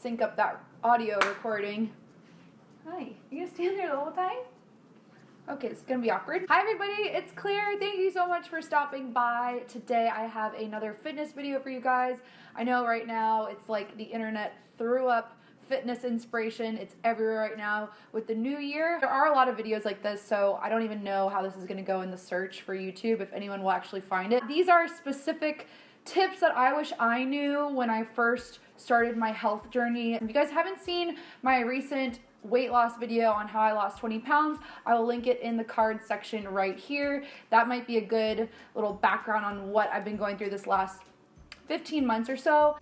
sync up that audio recording. Hi, you gonna stand there the whole time? Okay, it's gonna be awkward. Hi everybody, it's Claire. Thank you so much for stopping by. Today I have another fitness video for you guys. I know right now it's like the internet threw up fitness inspiration. It's everywhere right now with the new year. There are a lot of videos like this, so I don't even know how this is gonna go in the search for YouTube, if anyone will actually find it. These are specific tips that I wish I knew when I first started my health journey. If you guys haven't seen my recent weight loss video on how I lost 20 pounds, I will link it in the card section right here. That might be a good little background on what I've been going through this last 15 months or so.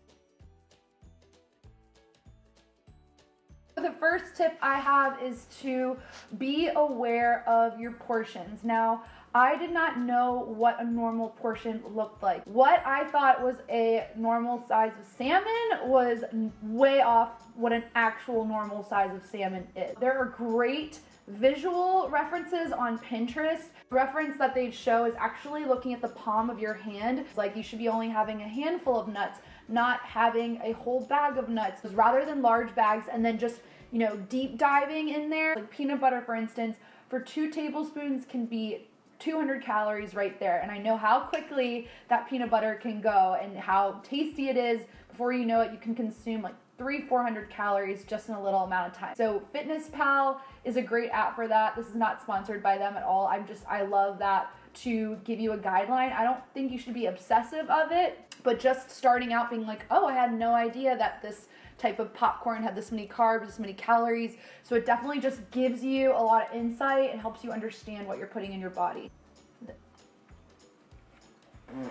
The first tip I have is to be aware of your portions. Now, I did not know what a normal portion looked like. What I thought was a normal size of salmon was way off what an actual normal size of salmon is. There are great visual references on Pinterest. The reference that they show is actually looking at the palm of your hand. It's like you should be only having a handful of nuts, not having a whole bag of nuts, rather than large bags and then just, you know, deep diving in there. Like peanut butter, for instance, for 2 tablespoons can be 200 calories right there. And I know how quickly that peanut butter can go and how tasty it is. Before you know it, you can consume like 300-400 calories just in a little amount of time. So FitnessPal is a great app for that. This is not sponsored by them at all. I love that to give you a guideline. I don't think you should be obsessive of it, but just starting out being like, oh, I had no idea that this type of popcorn had this many carbs, this many calories. So it definitely just gives you a lot of insight and helps you understand what you're putting in your body.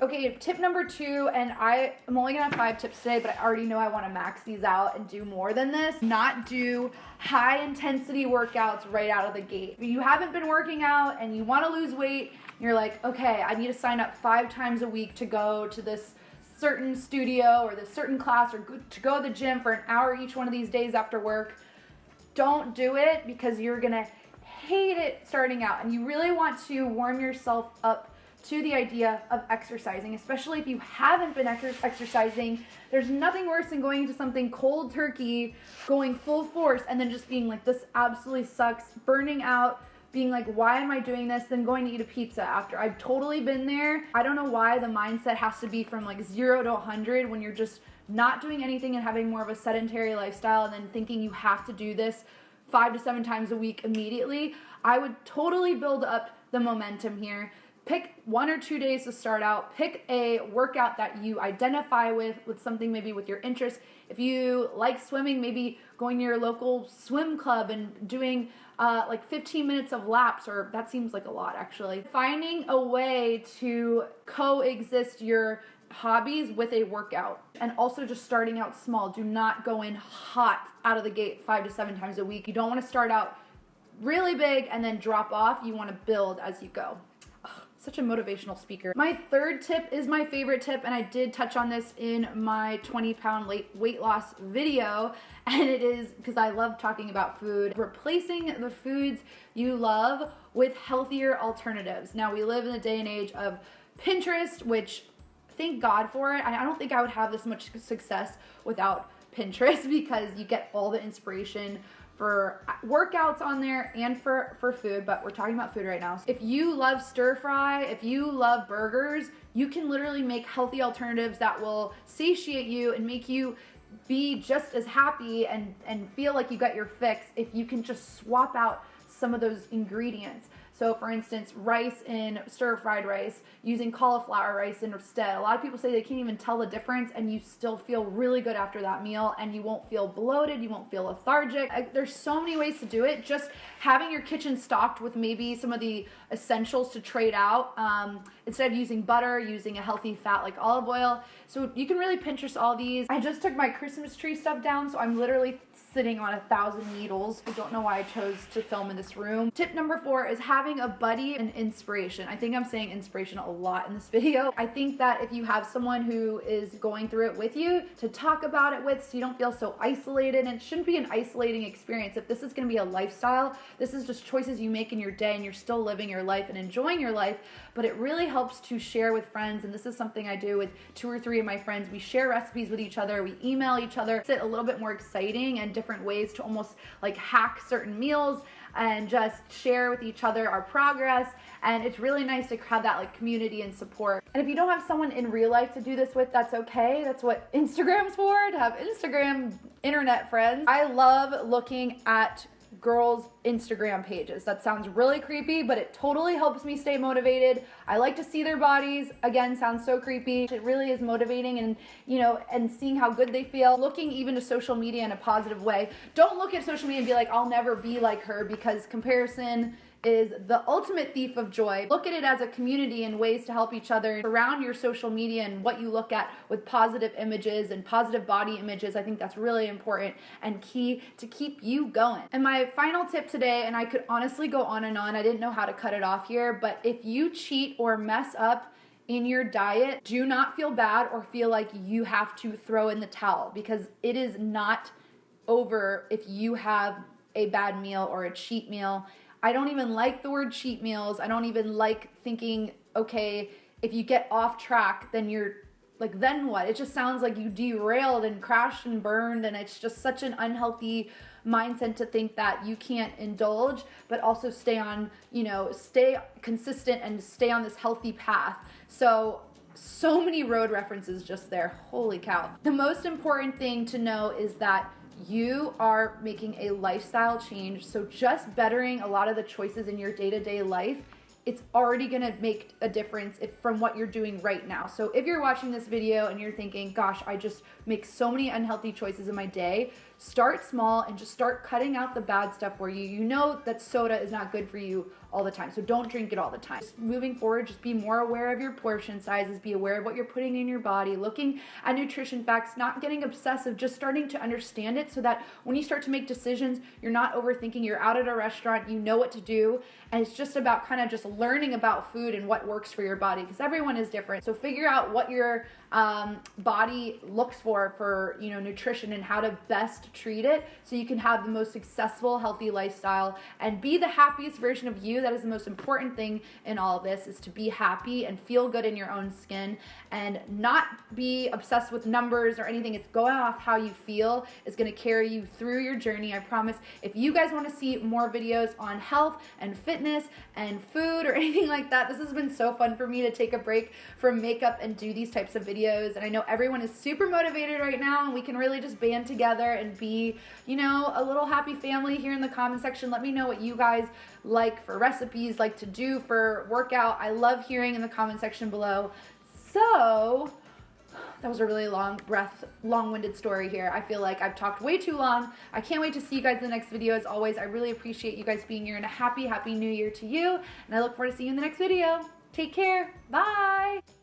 Okay, tip number 2, and I'm only gonna have 5 tips today, but I already know I wanna max these out and do more than this. Not do high intensity workouts right out of the gate. If you haven't been working out and you wanna lose weight, you're like, okay, I need to sign up 5 times a week to go to this certain studio or this certain class or to go to the gym for an hour each one of these days after work. Don't do it, because you're gonna hate it starting out, and you really want to warm yourself up to the idea of exercising, especially if you haven't been exercising. There's nothing worse than going into something cold turkey, going full force, and then just being like, this absolutely sucks, burning out, being like, why am I doing this? Then going to eat a pizza after. I've totally been there. I don't know why the mindset has to be from like 0 to 100 when you're just not doing anything and having more of a sedentary lifestyle, and then thinking you have to do this 5 to 7 times a week immediately. I would totally build up the momentum here. Pick 1 or 2 days to start out. Pick a workout that you identify with something maybe with your interest. If you like swimming, maybe going to your local swim club and doing like 15 minutes of laps, or that seems like a lot actually. Finding a way to coexist your hobbies with a workout, and also just starting out small. Do not go in hot out of the gate 5 to 7 times a week. You don't want to start out really big and then drop off. You want to build as you go. Such a motivational speaker. My third tip is my favorite tip, and I did touch on this in my 20-pound weight loss video, and it is because I love talking about food. Replacing the foods you love with healthier alternatives. Now, we live in the day and age of Pinterest, which thank God for it. I don't think I would have this much success without Pinterest, because you get all the inspiration for workouts on there and for food, but we're talking about food right now. If you love stir fry, if you love burgers, you can literally make healthy alternatives that will satiate you and make you be just as happy and feel like you got your fix if you can just swap out some of those ingredients. So for instance, rice in stir-fried rice, using cauliflower rice instead. A lot of people say they can't even tell the difference, and you still feel really good after that meal, and you won't feel bloated, you won't feel lethargic. There's so many ways to do it. Just having your kitchen stocked with maybe some of the essentials to trade out. Instead of using butter, using a healthy fat like olive oil. So you can really Pinterest all these. I just took my Christmas tree stuff down, so I'm literally sitting on 1,000 needles. I don't know why I chose to film in this room. Tip number 4 is having a buddy and inspiration. I think I'm saying inspiration a lot in this video. I think that if you have someone who is going through it with you to talk about it with, so you don't feel so isolated, and it shouldn't be an isolating experience. If this is gonna be a lifestyle, this is just choices you make in your day, and you're still living your life and enjoying your life, but it really helps helps to share with friends, and this is something I do with 2 or 3 of my friends. We share recipes with each other, we email each other. It's a little bit more exciting and different ways to almost like hack certain meals and just share with each other our progress. And it's really nice to have that like community and support. And if you don't have someone in real life to do this with, that's okay. That's what Instagram's for, to have Instagram internet friends. I love looking at girls' Instagram pages. That sounds really creepy, but it totally helps me stay motivated. I like to see their bodies. Again, sounds so creepy. It really is motivating, and and seeing how good they feel. Looking even to social media in a positive way. Don't look at social media and be like, I'll never be like her, because comparison is the ultimate thief of joy. Look at it as a community and ways to help each other. Surround your social media and what you look at with positive images and positive body images. I think that's really important and key to keep you going. And my final tip today, and I could honestly go on and on, I didn't know how to cut it off here, but if you cheat or mess up in your diet, do not feel bad or feel like you have to throw in the towel, because it is not over if you have a bad meal or a cheat meal. I don't even like the word cheat meals. I don't even like thinking, okay, if you get off track, then you're like, then what? It just sounds like you derailed and crashed and burned, and it's just such an unhealthy mindset to think that you can't indulge, but also stay on, stay consistent and stay on this healthy path. So many road references just there. Holy cow. The most important thing to know is that you are making a lifestyle change. So just bettering a lot of the choices in your day-to-day life, it's already gonna make a difference from what you're doing right now. So if you're watching this video and you're thinking, gosh, I just make so many unhealthy choices in my day, start small and just start cutting out the bad stuff where you know that soda is not good for you all the time. So don't drink it all the time. Moving forward, just be more aware of your portion sizes, be aware of what you're putting in your body, looking at nutrition facts, not getting obsessive, just starting to understand it so that when you start to make decisions, you're not overthinking, you're out at a restaurant, you know what to do, and it's just about kind of just learning about food and what works for your body, because everyone is different. So figure out what your body looks for nutrition and how to best treat it so you can have the most successful, healthy lifestyle and be the happiest version of you. That is the most important thing in all of this, is to be happy and feel good in your own skin and not be obsessed with numbers or anything. It's going off how you feel is going to carry you through your journey. I promise. If you guys want to see more videos on health and fitness and food or anything like that, this has been so fun for me to take a break from makeup and do these types of videos. And I know everyone is super motivated right now, and we can really just band together and be, a little happy family here in the comment section. Let me know what you guys like for recipes, like to do for workout. I love hearing in the comment section below. So that was a really long-winded story here. I feel like I've talked way too long. I can't wait to see you guys in the next video. As always, I really appreciate you guys being here, and a happy new year to you. And I look forward to seeing you in the next video. Take care. Bye.